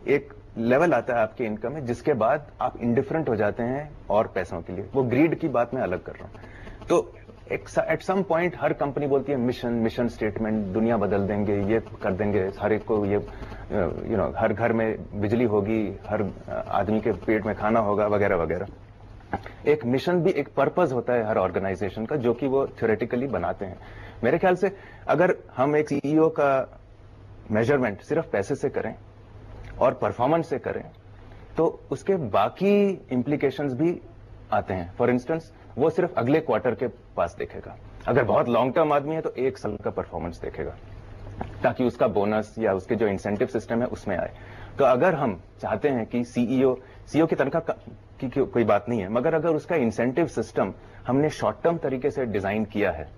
एक लेवल आता है आपके इनकम में जिसके बाद आप इंडिफरेंट हो जाते हैं और पैसों के लिए। वो ग्रीड की बात मैं अलग कर रहा हूं। तो एट सम पॉइंट हर कंपनी बोलती है मिशन स्टेटमेंट, दुनिया बदल देंगे, ये कर देंगे, हर एक को ये हर घर में बिजली होगी, हर आदमी के पेट में खाना होगा, वगैरह वगैरह। एक मिशन भी एक पर्पस होता है हर ऑर्गेनाइजेशन का, जो कि वो थ्योरेटिकली बनाते हैं। मेरे ख्याल से अगर हम एक सीईओ का मेजरमेंट सिर्फ पैसे से करें और परफॉर्मेंस से करें तो उसके बाकी इंप्लीकेशंस भी आते हैं। फॉर इंस्टेंस वो सिर्फ अगले क्वार्टर के पास देखेगा। अगर बहुत लॉन्ग टर्म आदमी है तो एक साल का परफॉर्मेंस देखेगा ताकि उसका बोनस या उसके जो इंसेंटिव सिस्टम है उसमें आए। तो अगर हम चाहते हैं कि सीईओ की तनख्वाह की कोई बात नहीं है, मगर अगर उसका इंसेंटिव सिस्टम हमने शॉर्ट टर्म तरीके से डिजाइन किया है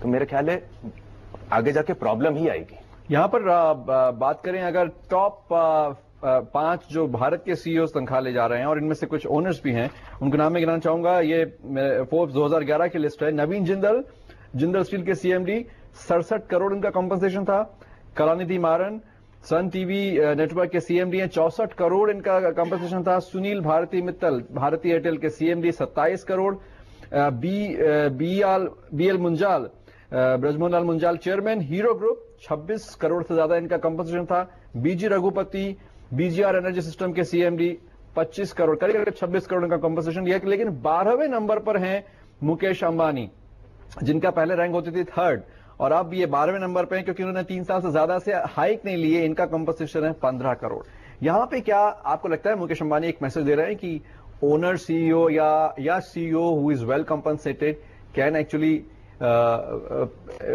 तो मेरे ख्याल है आगे जाके प्रॉब्लम ही आएगी। यहां पर बात करें अगर टॉप 5 जो भारत के सीईओ तनख्वाह ले जा रहे हैं और इनमें से कुछ ओनर्स भी हैं, उनके नाम मैं गिनाना चाहूंगा। ये फोर्ब्स 2011 की लिस्ट है। नवीन जिंदल स्टील के सीएमडी, 67 करोड़ इनका कॉम्पनसेशन था। Kalanithi Maran Sun TV network के सीएमडी हैं, 64 करोड़ इनका कॉम्पनसेशन था। सुनील भारती मित्तल भारती एयरटेल के CMD, 27 crore. BL Munjal Brijmohan Lall Munjal chairman Hero group, 26 crore से ज्यादा इनका कॉम्पनसेशन था। BG Raghupathi BGR energy system के सीएमडी, 25 करोड़, करीब 26 करोड़ का कॉम्पनसेशन दिया। लेकिन 12वें नंबर पर हैं मुकेश अंबानी, जिनका पहले रैंक होती थी 3rd, और अब ये 12वें नंबर पे हैं क्योंकि उन्होंने 3 साल से ज्यादा से हाइक नहीं लिए। इनका कॉम्पनसेशन है 15 करोड़। यहां पे क्या आपको लगता है मुकेश अंबानी एक मैसेज दे रहे हैं कि ओनर सीईओ या CEO who is well compensated can actually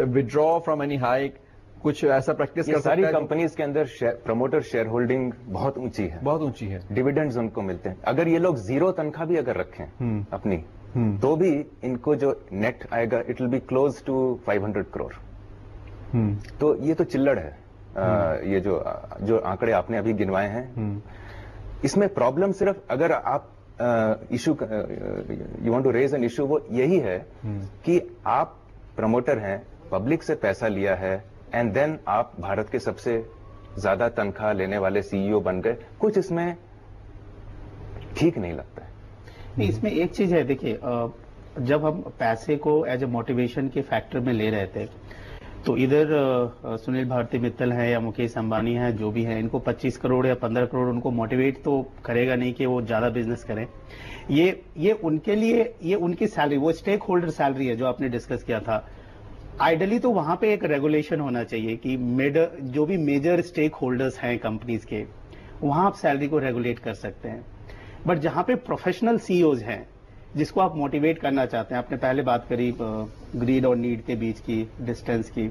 withdraw from any hike, कुछ ऐसा प्रैक्टिस कर सकता है? सारी कंपनीज के अंदर प्रमोटर शेयर होल्डिंग बहुत ऊंची है, डिविडेंड्स उनको मिलते हैं। अगर ये लोग 0 तनख्वाह भी अगर रखें अपनी, तो भी इनको जो नेट आएगा it will be close to 500 crore. तो ये तो चिल्लड़ है। ये जो आंकड़े आपने अभी गिनवाए हैं, इसमें प्रॉब्लम सिर्फ अगर आप issue you want to raise an issue, वो यही है कि आप प्रमोटर हैं, पब्लिक से पैसा लिया है, एंड देन आप भारत के सबसे ज्यादा तनख्वाह लेने वाले सीईओ बन गए। कुछ इसमें ठीक नहीं लगता है। नहीं, इसमें एक चीज है, देखिए जब हम पैसे को एज ए मोटिवेशन के फैक्टर में ले रहे थे तो इधर सुनील भारती मित्तल है या मुकेश अंबानी है, जो भी है, इनको 25 करोड़ या 15 करोड़ उनको मोटिवेट तो करेगा नहीं कि वो ज्यादा बिजनेस करें। ये उनके लिए, ये उनकी सैलरी, वो स्टेक होल्डर सैलरी है जो आपने डिस्कस किया था। आइडली तो वहां पे एक रेगुलेशन होना चाहिए कि जो भी मेजर स्टेक होल्डर्स हैं कंपनीज के, वहां आप सैलरी को रेगुलेट कर सकते हैं। बट जहां पे प्रोफेशनल सीईओज हैं जिसको आप मोटिवेट करना चाहते हैं, आपने पहले बात करी ग्रीड और नीड के बीच की डिस्टेंस की,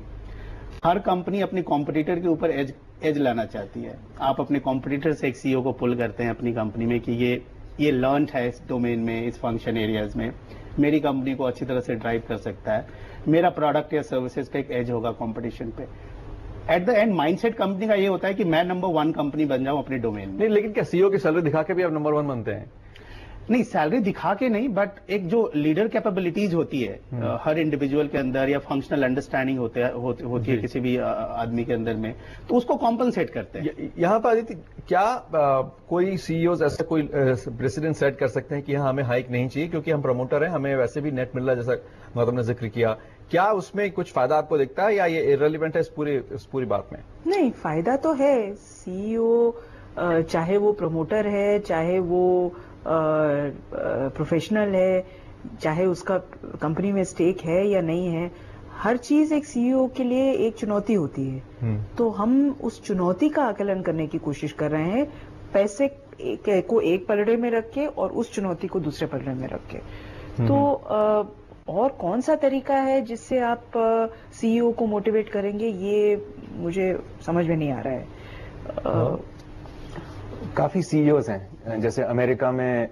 हर कंपनी अपनी कॉम्पिटिटर के ऊपर एज लाना चाहती है। आप अपने कॉम्पिटिटर से एक सीईओ को पुल करते हैं अपनी कंपनी में कि ये लर्न है इस डोमेन में, इस फंक्शन एरियाज में, मेरी कंपनी को अच्छी तरह से ड्राइव कर सकता है, मेरा प्रोडक्ट या सर्विसेज का एक एज होगा कंपटीशन पे। At the end mindset company का ये होता है कि मैं नंबर 1 कंपनी बन जाऊं अपने डोमेन में। नहीं, लेकिन क्या सीईओ की सैलरी दिखा के भी आप नंबर 1 बनते हैं? नहीं, सैलरी दिखा के नहीं, बट एक जो लीडर कैपेबिलिटीज होती है हर इंडिविजुअल के अंदर, या फंक्शनल अंडरस्टैंडिंग होती है किसी भी आदमी के अंदर में, तो उसको कॉम्पनसेट करते हैं। यहाँ पर आदित्य, क्या कोई सीईओ ऐसा कोई प्रेसिडेंट सेट कर सकते हैं कि हाँ हमें हाइक नहीं चाहिए क्योंकि हम प्रमोटर हैं, हमें वैसे भी नेट मिल रहा है, जैसा गौतम ने जिक्र किया? क्या उसमें कुछ फायदा आपको दिखता है या ये इररिलेवेंट है इस पूरी बात में? नहीं, फायदा तो है। सीईओ चाहे वो प्रमोटर है, चाहे वो प्रोफेशनल है, चाहे उसका कंपनी में स्टेक है या नहीं है, हर चीज एक सीईओ के लिए एक चुनौती होती है। तो हम उस चुनौती का आकलन करने की कोशिश कर रहे हैं, पैसे को एक पलड़े में रख के और उस चुनौती को दूसरे पलड़े में रख के। तो और कौन सा तरीका है जिससे आप सीईओ को मोटिवेट करेंगे, ये मुझे समझ में नहीं आ रहा है। काफी सीईओज हैं, जैसे अमेरिका में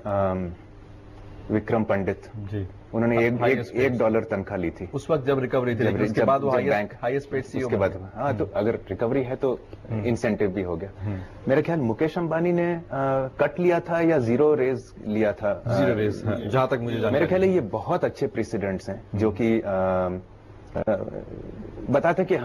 विक्रम पंडित जी, उन्होंने $1 तनख्वाह ली थी उस वक्त जब रिकवरी थी, उसके बाद वो हाईएस्ट पेड सीईओ के बाद। हाँ, तो अगर रिकवरी है तो इंसेंटिव भी हो गया। मेरे ख्याल मुकेश अंबानी ने कट लिया था या 0 रेज लिया था? 0 रेज, जहां तक मुझे मेरे ख्याल ये बहुत अच्छे प्रेसिडेंट्स हैं जो कि बताते कि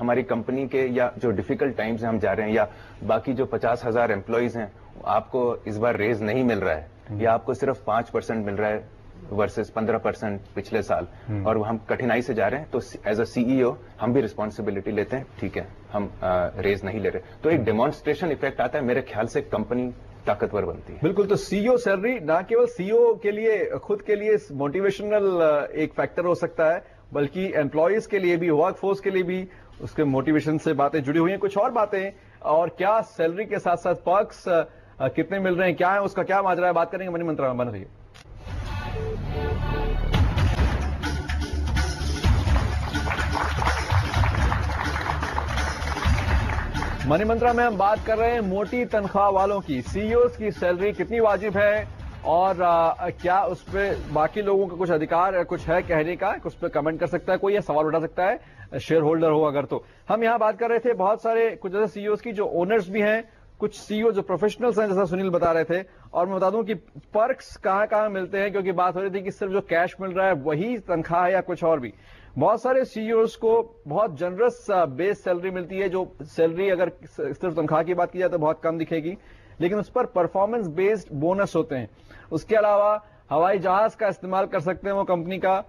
हमारी कंपनी के या जो डिफिकल्ट टाइम्स हम जा रहे हैं, या बाकी जो 50,000 एम्प्लॉइज हैं आपको इस बार रेज नहीं मिल रहा है, या आपको सिर्फ 5% मिल रहा है वर्सेस 15% पिछले साल, और हम कठिनाई से जा रहे हैं, तो एज अ सीईओ हम भी रिस्पॉन्सिबिलिटी लेते हैं, ठीक है हम रेज नहीं ले रहे, तो एक डेमोन्स्ट्रेशन इफेक्ट आता है, मेरे ख्याल से कंपनी ताकतवर बनती है। बिल्कुल, तो सीईओ सैलरी ना केवल सीईओ के लिए खुद के लिए मोटिवेशनल एक फैक्टर हो सकता है, बल्कि एम्प्लॉयज के लिए भी, वर्क फोर्स के लिए भी उसके मोटिवेशन से बातें जुड़ी हुई हैं। कुछ और बातें, और क्या सैलरी के साथ साथ पर्क्स कितने मिल रहे हैं, क्या है उसका क्या माजरा है, बात करेंगे मनी मंत्रा में। बन रही है मनी मंत्रा में हम बात कर रहे हैं मोटी तनख्वाह वालों की, सीईओज की सैलरी कितनी वाजिब है, और क्या उस पर बाकी लोगों का कुछ अधिकार कुछ है कहने का, उस पर कमेंट कर सकता है कोई, या सवाल उठा सकता है शेयर होल्डर हो अगर। तो हम यहां बात कर रहे थे बहुत सारे कुछ ऐसे सीईओज की जो ओनर्स भी हैं, कुछ सीईओ जो प्रोफेशनल्स हैं जैसा सुनील बता रहे थे, और मैं बता दूं कि पर्क्स कहां कहां मिलते हैं, क्योंकि बात हो रही थी कि सिर्फ जो कैश मिल रहा है वही तनख्वाह है या कुछ और भी। बहुत सारे सीईओज को बहुत जनरस बेस सैलरी मिलती है, जो सैलरी अगर सिर्फ तनख्वाह की बात की जाए तो बहुत कम दिखेगी, लेकिन उस पर परफॉर्मेंस बेस्ड बोनस होते हैं। उसके अलावा हवाई जहाज का इस्तेमाल कर सकते हैं वो कंपनी का,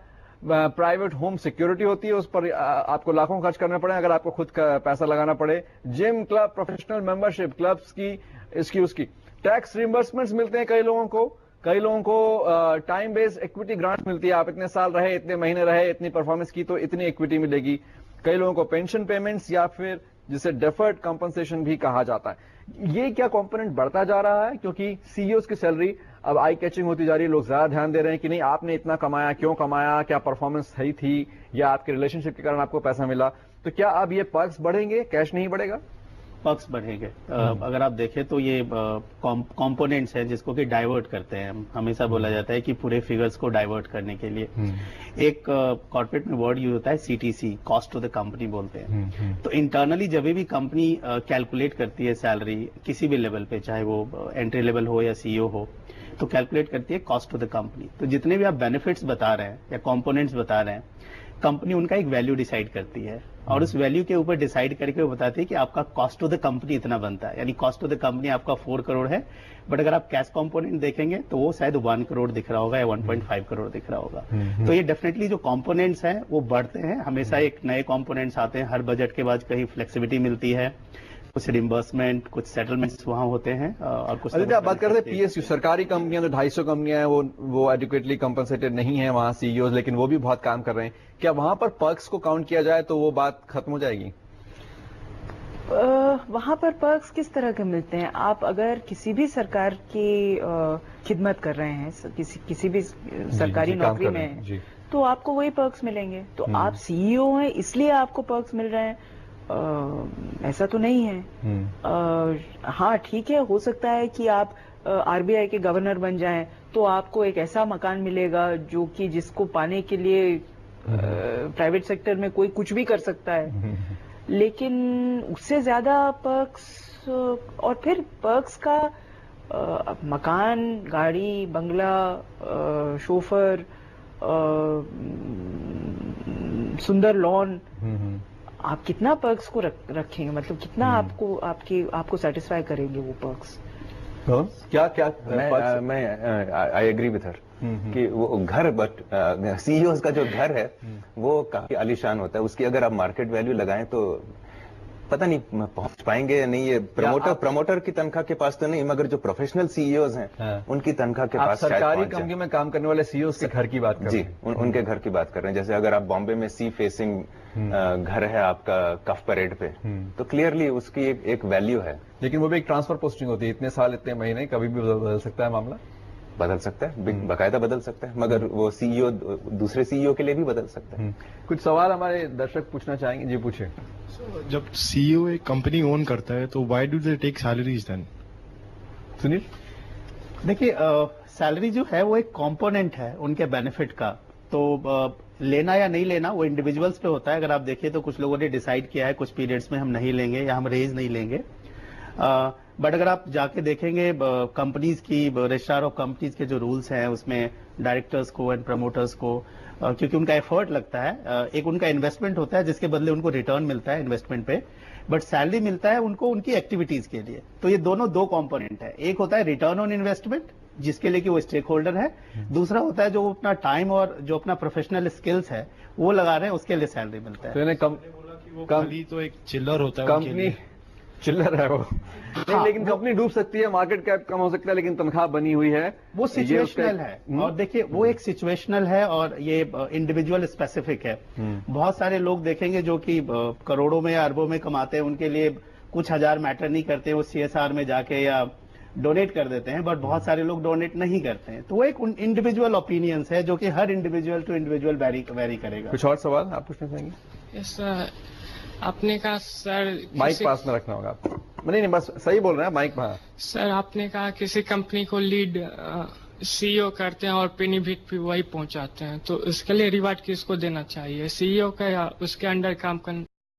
प्राइवेट होम सिक्योरिटी होती है, उस पर आपको लाखों खर्च करना पड़े अगर आपको खुद का पैसा लगाना पड़े, gym, club, professional membership, clubs की, इसकी उसकी, टैक्स रिइंबर्समेंट्स मिलते हैं कई लोगों को टाइम बेस्ड इक्विटी ग्रांट मिलती है, आप इतने साल रहे, इतने महीने रहे, इतनी परफॉर्मेंस की तो इतनी इक्विटी मिलेगी। कई लोगों को पेंशन पेमेंट्स या फिर जिसे डेफर्ड कंपनसेशन भी कहा जाता है। ये क्या कंपोनेंट बढ़ता जा रहा है, क्योंकि सीईओज की सैलरी अब आई कैचिंग होती जा रही है, लोग ज्यादा ध्यान दे रहे हैं कि नहीं आपने इतना कमाया, क्यों कमाया, क्या परफॉर्मेंस सही थी, या आपके रिलेशनशिप के कारण आपको पैसा मिला, तो क्या अब ये पर्क्स बढ़ेंगे, कैश नहीं बढ़ेगा? पर्क्स बढ़ेंगे। अगर आप देखें तो ये कंपोनेंट्स हैं जिसको कि डाइवर्ट करते हैं, हमेशा बोला जाता है कि पूरे फिगर्स को डाइवर्ट करने के लिए एक कॉर्पोरेट में वर्ड यूज होता है CTC, cost of the company बोलते हैं। तो इंटरनली जब भी कंपनी कैलकुलेट करती है सैलरी किसी भी लेवल पे, चाहे वो एंट्री लेवल हो या सीईओ हो, तो कैलकुलेट करती है कॉस्ट ऑफ द कंपनी। तो जितने भी आप बेनिफिट्स बता रहे हैं या कंपोनेंट्स बता रहे हैं, कंपनी उनका एक वैल्यू डिसाइड करती है, और उस वैल्यू के ऊपर डिसाइड करके वो बताती है कि आपका कॉस्ट ऑफ द कंपनी इतना बनता है, यानी कॉस्ट ऑफ द कंपनी आपका 4 करोड़ है, बट अगर आप कैश कंपोनेंट देखेंगे तो वो शायद 1 करोड़ दिख रहा होगा या 1.5 करोड़ दिख रहा होगा। तो ये डेफिनेटली जो कंपोनेंट्स हैं वो बढ़ते हैं, हमेशा एक नए कंपोनेंट्स आते हैं, हर बजट के बाद कहीं फ्लेक्सिबिलिटी मिलती है, कुछ रिम्बर्समेंट, कुछ सेटलमेंट्स वहां होते हैं, और कुछ आप बात करते हैं पीएसयू, सरकारी कंपनियां जो 250 कंपनियां हैं वो एडिक्वेटली कंपनसेटेड नहीं है वहां सीईओज, लेकिन वो भी बहुत काम कर रहे हैं। क्या वहां पर पर्क्स को काउंट किया जाए तो वो बात खत्म हो जाएगी? वहां पर पर्क्स किस तरह के मिलते हैं? आप अगर किसी भी सरकार की खिदमत कर रहे हैं, किसी भी सरकारी नौकरी में, तो आपको वही पर्क्स मिलेंगे। तो आप सीईओ हैं इसलिए आपको पर्क्स मिल रहे हैं, ऐसा तो नहीं है। हाँ ठीक है, हो सकता है कि आप आरबीआई के गवर्नर बन जाएं तो आपको एक ऐसा मकान मिलेगा जो कि जिसको पाने के लिए प्राइवेट सेक्टर में कोई कुछ भी कर सकता है, लेकिन उससे ज्यादा पर्क्स, और फिर पर्क्स का मकान, गाड़ी, बंगला, शोफर, सुंदर लॉन, आप कितना पर्क्स को रखेंगे, मतलब कितना आपको सेटिस्फाई करेंगे वो पर्क्स? क्या मैं आई एग्री विथ हर कि वो घर, बट सीईओ का जो घर है वो काफी आलीशान होता है, उसकी अगर आप मार्केट वैल्यू लगाएं तो पता नहीं पहुंच पाएंगे या नहीं। ये प्रमोटर की तनख्वाह के पास तो नहीं, मगर जो प्रोफेशनल सीईओज हैं उनकी तनख्वाह के पास सरकारी कंपनी में काम करने वाले सीईओज के घर की बात कर रहे हैं। जी, उनके घर की बात कर रहे हैं। जैसे अगर आप बॉम्बे में सी फेसिंग घर है आपका कफ परेड पे, तो क्लियरली उसकी एक वैल्यू है। लेकिन वो भी एक ट्रांसफर पोस्टिंग होती है, इतने साल इतने महीने, कभी भी बदल सकता है मामला, बदल सकता है, बाकायदा बदल सकता है, मगर वो सीईओ दूसरे सीईओ के लिए भी बदल सकता है। कुछ सवाल हमारे दर्शक पूछना चाहेंगे, जी पूछे। जब सीईओ एक कंपनी ओन करता है तो why do they take salaries then? Sunil, देखिए सैलरी जो है वो एक कंपोनेंट है उनके बेनिफिट का, तो लेना या नहीं लेना वो इंडिविजुअल्स पे होता है। अगर आप देखिए तो कुछ लोगों ने डिसाइड किया है कुछ पीरियड्स में हम नहीं लेंगे या हम रेज नहीं लेंगे, बट अगर आप जाके देखेंगे कंपनीज की, रजिस्ट्रार ऑफ कंपनीज के जो रूल्स हैं उसमें डायरेक्टर्स को एंड प्रमोटर्स को, क्योंकि उनका एफर्ट लगता है, एक उनका इन्वेस्टमेंट होता है जिसके बदले उनको रिटर्न मिलता है इन्वेस्टमेंट पे, बट सैलरी मिलता है उनको उनकी एक्टिविटीज के लिए। तो ये दोनों दो कंपोनेंट है, एक होता है रिटर्न ऑन इन्वेस्टमेंट जिसके लिए कि वो स्टेक होल्डर है, दूसरा होता है जो अपना टाइम और जो अपना प्रोफेशनल स्किल्स है वो लगा रहे हैं उसके लिए सैलरी मिलता है। तो इन्हें वो खाली तो एक चिल्लर होता है कंपनी चिल्लर है वो नहीं, लेकिन कंपनी डूब सकती है, मार्केट कैप कम हो सकता है, लेकिन तनख्वाह बनी हुई है, वो सिचुएशनल है। और देखिए वो एक सिचुएशनल है और ये इंडिविजुअल स्पेसिफिक है। बहुत सारे लोग देखेंगे जो कि करोड़ों में या अरबों में कमाते हैं, उनके लिए कुछ हजार मैटर नहीं करते, वो सीएसआर में जाके या डोनेट कर देते हैं, बट बहुत सारे लोग डोनेट नहीं करते हैं। तो वो एक इंडिविजुअल ओपिनियंस है जो कि हर इंडिविजुअल टू इंडिविजुअल वेरी करेगा। कुछ और सवाल आप पूछना चाहेंगे? यस सर, आपने कहा सर माइक पास में रखना होगा आपको। नहीं बस सही बोल रहे हैं, माइक। हाँ सर, आपने कहा किसी कंपनी को लीड सीईओ करते हैं और पेनीफिट भी वही पहुंचाते हैं, तो इसके लिए रिवार्ड किसको देना चाहिए, सीईओ का या उसके अंडर काम करने?